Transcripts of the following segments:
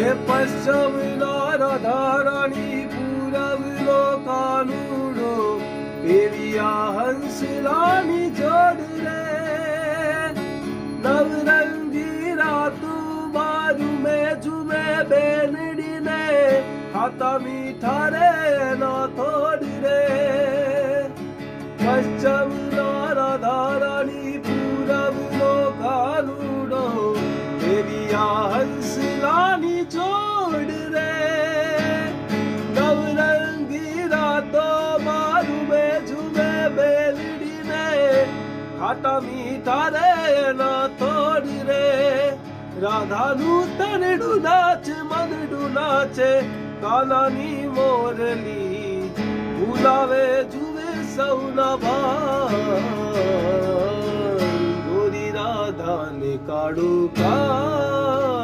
હે પશ્ચિમનો રાધારાણી પૂરબનો કાનુડો એવી આ હંસલાની જોડ રે નવરંગી રાતું બારું મેં ઝુમે બેનડીને ખાતા મીઠા રે ના થોડી રે પશ્ચિમનો રાધારાણી પૂરબનો કાનુડો એવી આ હંસલાની જોડ રે નવરંગી રાતો મારું મેં ઝુમે બેલડીને ખાટા મીઠા રે ના થોડી રે રાધાનું તનડું નાચે મનડું નાચે કાનાની મોરલી ભૂલાવે જુએ સૌના ભાઈ ગોરી રાધાને કાળું કાન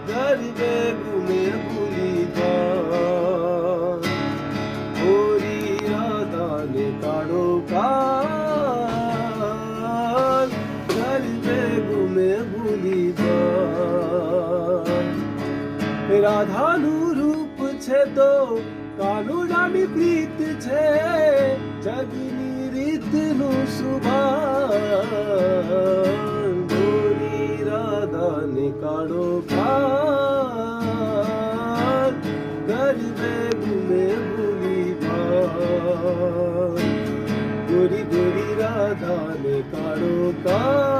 ગરબે ગુમે ભૂલી જા ગોરી રાધાને કાળું કાન ગરબે ગુમે ભૂલી જા રાધાનું રૂપ છે તો કાનુડાની પ્રીત છે જગની રીતનું સુભાન ગોરી રાધાને કાળો કાન ગરબે ગુમે ભૂલી ભાન ગોરી ગોરી રાધાને કાળો કાન